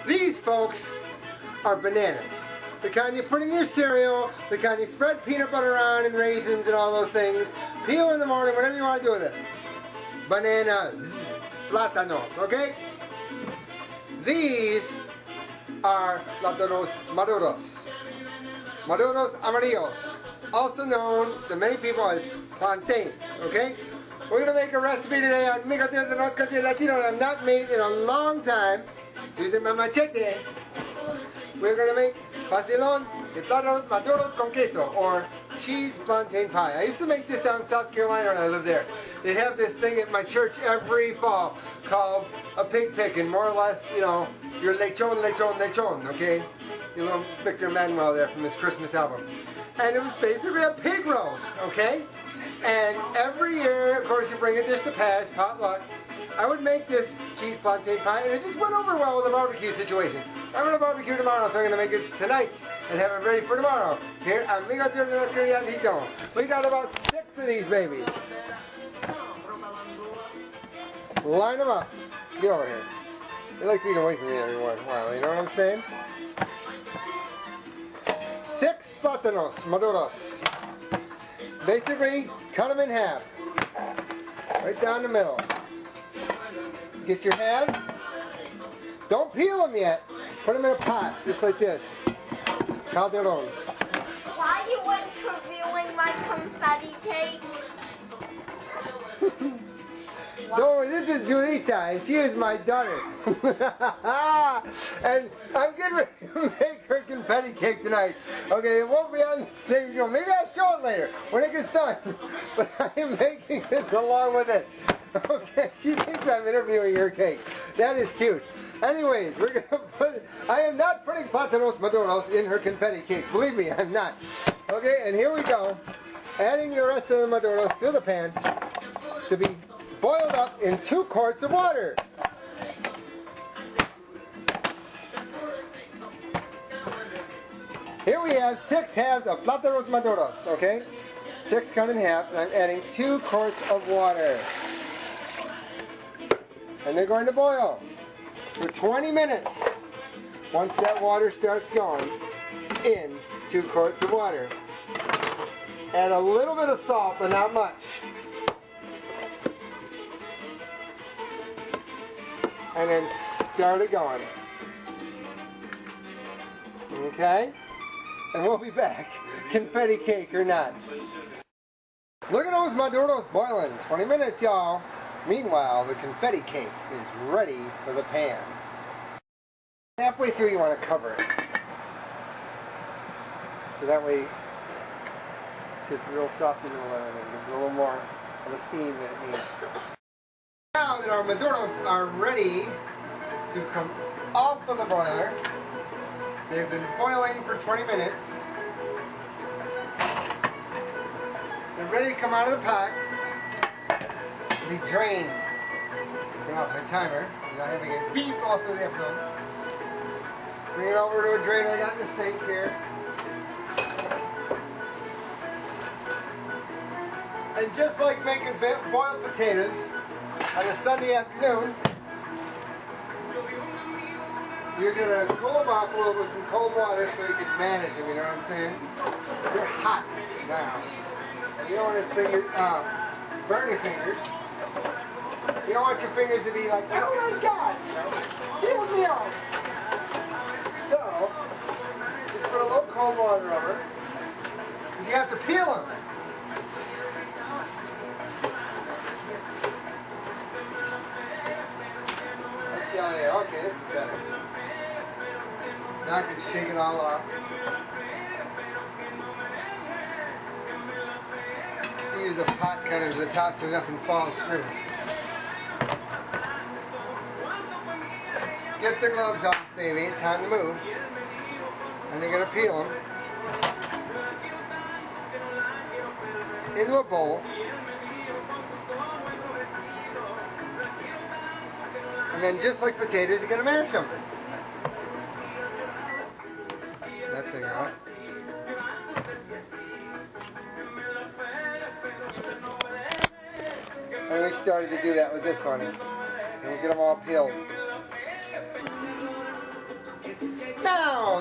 These folks are bananas. The kind you put in your cereal, the kind you spread peanut butter on and raisins and all those things. Peel in the morning, whatever you want to do with it. Bananas. Plátanos, okay? These are plátanos maduros. Maduros amarillos. Also known to many people as plantains, okay? We're going to make a recipe today on Migatil de North Country Latino that I've not made in a long time. Using my machete. We're going to make pastelón de plátanos maduros con queso, or cheese plantain pie. I used to make this down in South Carolina when I lived there. They'd have this thing at my church every fall called a pig picking, more or less, you know, your lechon, lechon, lechon, okay? Your little Victor Manuel there from his Christmas album. And it was basically a pig roast, okay? And every year, of course, you bring a dish to pass, potluck. I would make this cheese plantain pie, and it just went over well with the barbecue situation. I'm going to barbecue tomorrow, so I'm going to make it tonight and have it ready for tomorrow. Here, Amigo de North Carolina. We got about 6 of these babies. Line them up. Get over here. They like to eat away from me every once in a while, you know what I'm saying? 6 plátanos maduros. Basically, cut them in half. Right down the middle. Get your halves. Don't peel them yet. Put them in a pot, just like this. Calderon. Why are you interviewing my confetti cake? No, this is Julita, and she is my daughter. And I'm getting ready to make her confetti cake tonight. Okay, it won't be on the same show. Maybe I'll show it later when it gets done. But I am making this along with it. Okay, she thinks I'm interviewing her cake. That is cute. Anyways, we're going to put... I am not putting plátanos maduros in her confetti cake. Believe me, I'm not. Okay, and here we go. Adding the rest of the maduros to the pan to be boiled up in 2 quarts of water. Here we have 6 halves of plátanos maduros, okay? 6 cut in half, and I'm adding 2 quarts of water. And they're going to boil for 20 minutes. Once that water starts going in 2 quarts of water. Add a little bit of salt, but not much. And then start it going. Okay? And we'll be back, confetti cake or not. Look at those maduros boiling. 20 minutes, y'all. Meanwhile, the confetti cake is ready for the pan. Halfway through, you want to cover it. So that way, it gets real soft in the middle and it gives a little more of the steam that it needs. Now that our maduros are ready to come off of the boiler, they've been boiling for 20 minutes. They're ready to come out of the pot. Be drained. Turn off my timer. I'm not having it beep all through the episode. Bring it over to a drainer I got in the sink here. And just like making boiled potatoes on a Sunday afternoon, you're going to cool them off a little with some cold water so you can manage them, you know what I'm saying? They're hot now. And you don't want to burn your fingers. You don't want your fingers to be like, oh my God, heal me off. So, just put a little cold water over it, because you have to peel them. Okay, this is better. Now I can shake it all off. Use a pot cutter to the top so nothing falls through. Get the gloves off, baby. It's time to move. And you're going to peel them into a bowl. And then just like potatoes, you're going to mash them. That thing off. And we started to do that with this one. And we'll get them all peeled.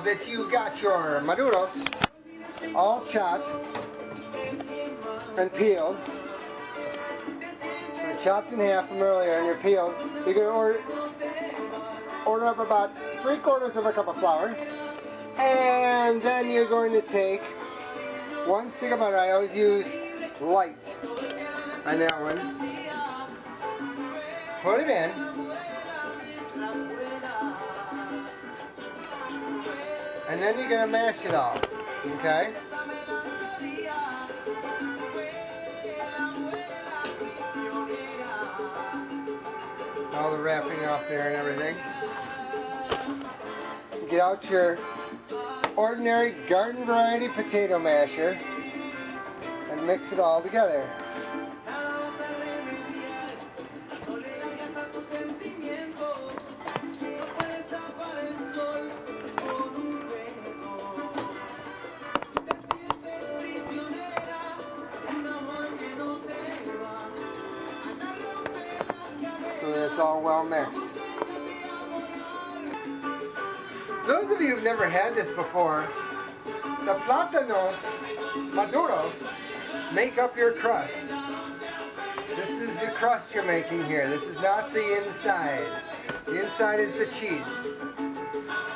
that you got your maduros all chopped and peeled, or chopped in half from earlier and you're peeled, you're going to order up about 3/4 of a cup of flour, and then you're going to take 1 stick of butter. I always use light on that one. Put it in. And then you're going to mash it all. Okay? All the wrapping off there and everything. Get out your ordinary garden variety potato masher and mix it all together. So that it's all well mixed. Those of you who've never had this before, the plátanos maduros make up your crust. This is the crust you're making here. This is not the inside. The inside is the cheese.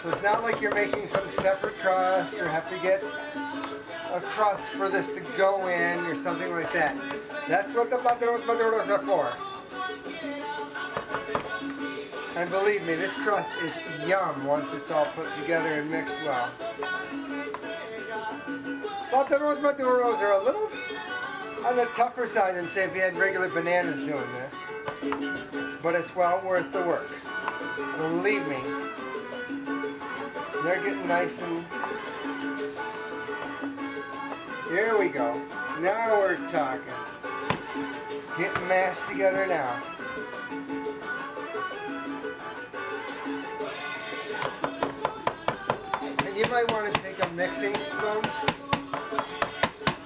So it's not like you're making some separate crust or have to get a crust for this to go in or something like that. That's what the plátanos maduros are for. And believe me, this crust is yum once it's all put together and mixed well. Plátanos maduros are a little on the tougher side than say if you had regular bananas doing this. But it's well worth the work. Believe me. They're getting nice and... Here we go. Now we're talking. Getting mashed together now. You might want to take a mixing spoon,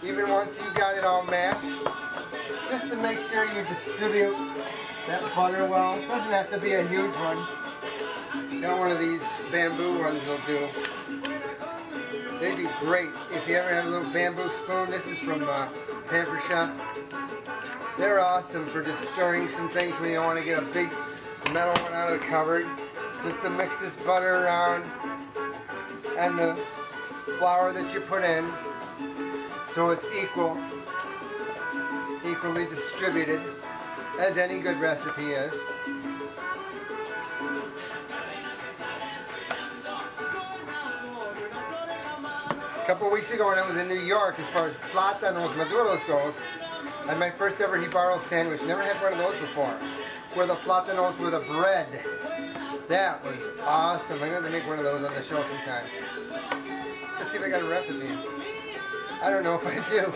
even once you got it all mashed, just to make sure you distribute that butter well. It doesn't have to be a huge one. Got one of these bamboo ones will do. They do great. If you ever have a little bamboo spoon, this is from Pamper Shop. They're awesome for just stirring some things when you don't want to get a big metal one out of the cupboard. Just to mix this butter around and the flour that you put in so it's equally distributed, as any good recipe is. A couple of weeks ago when I was in New York, as far as plátanos maduros goes, I had my first ever Jibarro sandwich. Never had one of those before, where the plátanos were the bread. That was awesome. I'm going to make one of those on the show sometime. Let's see if I got a recipe. I don't know if I do.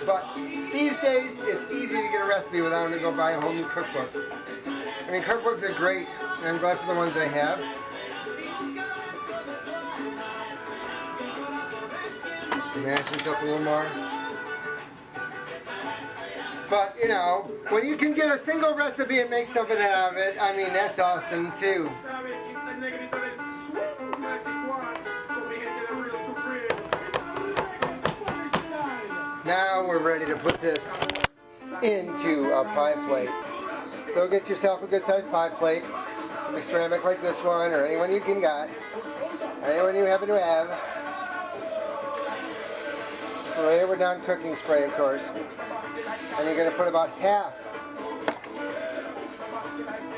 But these days, it's easy to get a recipe without having to go buy a whole new cookbook. I mean, cookbooks are great, and I'm glad for the ones I have. Mash this up a little more. But, you know, when you can get a single recipe and make something out of it, I mean, that's awesome, too. Now we're ready to put this into a pie plate. So get yourself a good-sized pie plate. Maybe ceramic like this one, or anyone you can got. Anyone you happen to have. Spray it with non-cooking spray, of course. And you're going to put about half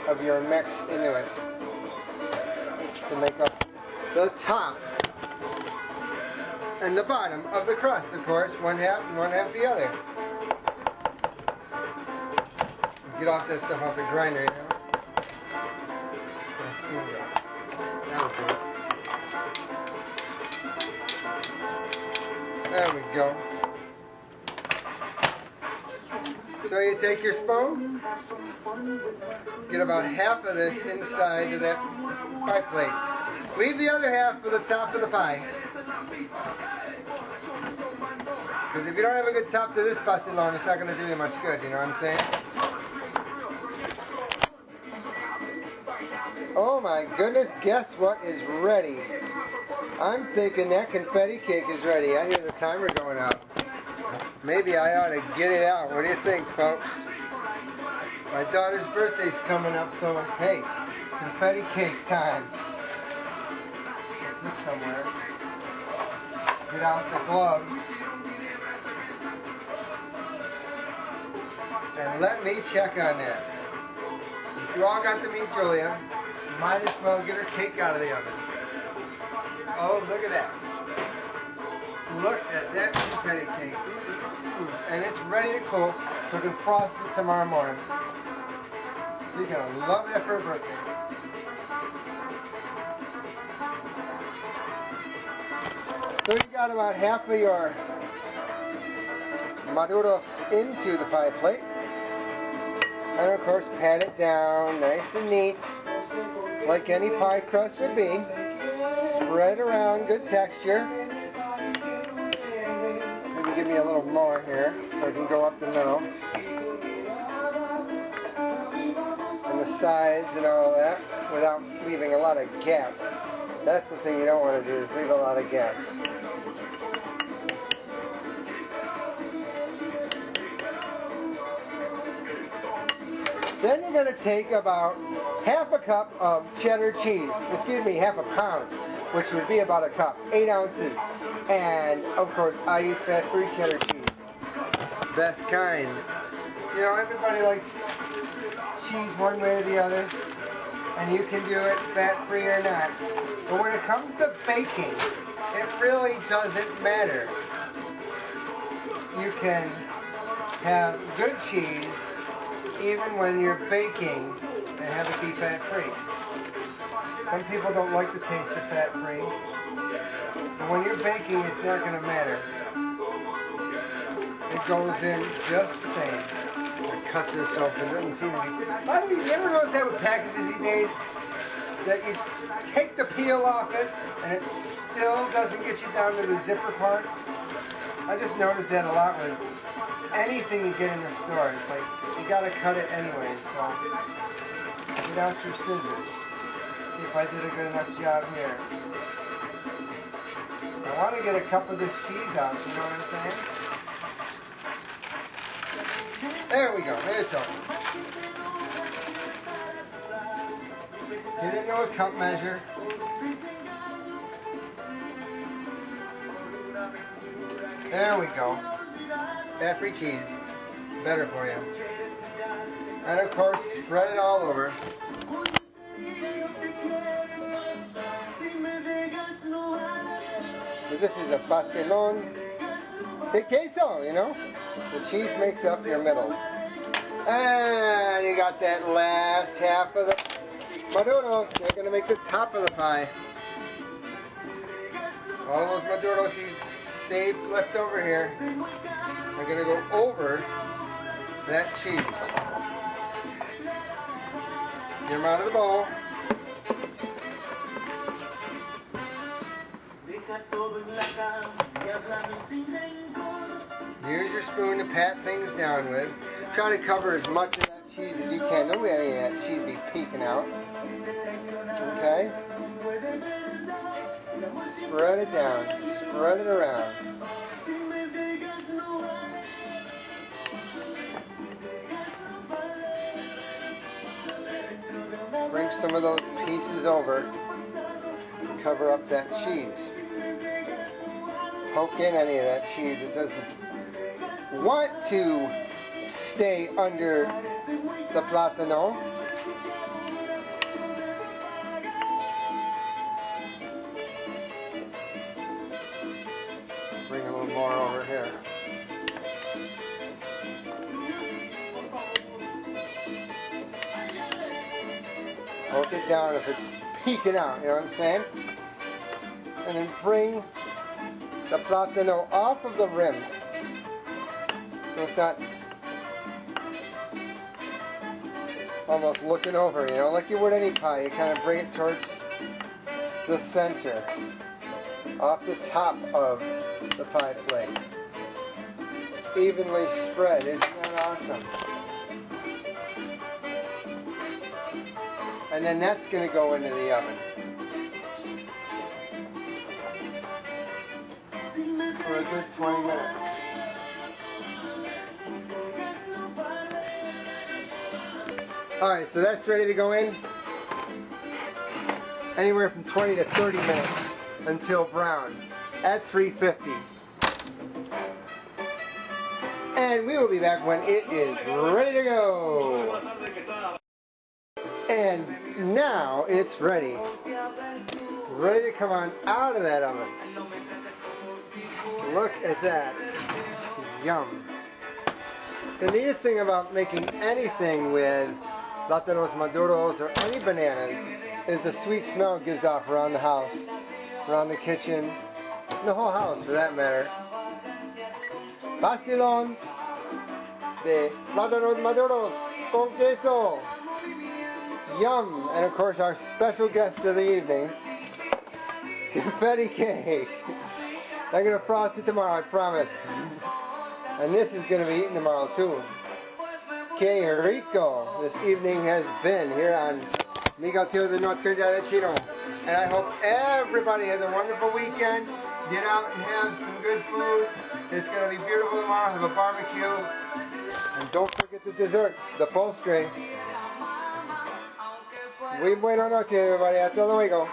of your mix into it to make up the top and the bottom of the crust, of course. One half and one half the other. Get off this stuff off the grinder, you know. That'll do it. There we go. So you take your spoon, get about half of this inside of that pie plate. Leave the other half for the top of the pie. Because if you don't have a good top to this pastelón, it's not going to do you much good, you know what I'm saying? Oh my goodness, guess what is ready? I'm thinking that confetti cake is ready. I hear the timer going up. Maybe I ought to get it out. What do you think, folks? My daughter's birthday's coming up, so hey, confetti cake time. Put this somewhere. Get out the gloves. And let me check on that. If you all got to meet Julia, you might as well get her cake out of the oven. Oh, look at that. Look at that confetti cake. And it's ready to cool, so we can frost it tomorrow morning. You're going to love that for her birthday. So you got about half of your maduros into the pie plate. And of course, pat it down nice and neat, like any pie crust would be. Spread around, good texture. Maybe give me a little more here so I can go up the middle. And the sides and all that without leaving a lot of gaps. That's the thing you don't want to do, is leave a lot of gaps. Then you're going to take about half a cup of cheddar cheese. Excuse me, half a pound, which would be about a cup, 8 ounces. And of course, I use fat-free cheddar cheese. Best kind. You know, everybody likes cheese one way or the other, and you can do it fat-free or not. But when it comes to baking, it really doesn't matter. You can have good cheese even when you're baking and have it be fat-free. Some people don't like the taste of fat-free. But when you're baking, it's not going to matter. It goes in just the same. I cut this open. It doesn't seem to be... By the way, you ever notice that with packages these days? That you take the peel off it, and it still doesn't get you down to the zipper part? I just noticed that a lot with anything you get in the store. It's like, you gotta cut it anyway, so get out your scissors. See if I did a good enough job here. I want to get a cup of this cheese out, you know what I'm saying? There we go, there's it. You didn't know a cup measure. There we go. Fat-free cheese. Better for you. And of course, spread it all over. So this is a pastelón de queso, you know? The cheese makes up your middle. And you got that last half of the maduros. They're going to make the top of the pie. All those maduros you saved left over here are going to go over that cheese. Get them out of the bowl. Use your spoon to pat things down with. Try to cover as much of that cheese as you can. Don't let any of that cheese be peeking out. Okay? Spread it down. Spread it around. Bring some of those pieces over to cover up that cheese. Poke in any of that cheese. It doesn't want to stay under the plátano. Bring a little more over here. Poke it down if it's peeking out, you know what I'm saying? And then bring the plátano off of the rim. So it's not almost looking over, you know, like you would any pie. You kind of bring it towards the center, off the top of the pie plate. Evenly spread. Isn't that awesome? And then that's going to go into the oven. for a good 20 minutes. Alright, so that's ready to go in. Anywhere from 20 to 30 minutes until brown at 350. And we will be back when it is ready to go. And now it's ready. Ready to come on out of that oven. Look at that. Yum. The neatest thing about making anything with plátanos maduros or any bananas is the sweet smell it gives off around the house, around the kitchen, the whole house for that matter. Pastelón de plátanos maduros con queso. Yum! And of course our special guest of the evening, confetti cake. I'm going to frost it tomorrow, I promise. And this is going to be eaten tomorrow too. Que rico this evening has been here on Miguel Teo de North Carolina Latino. And I hope everybody has a wonderful weekend. Get out and have some good food. It's going to be beautiful tomorrow. Have a barbecue. And don't forget the dessert, the postre. Muy buena noche, everybody. Hasta luego.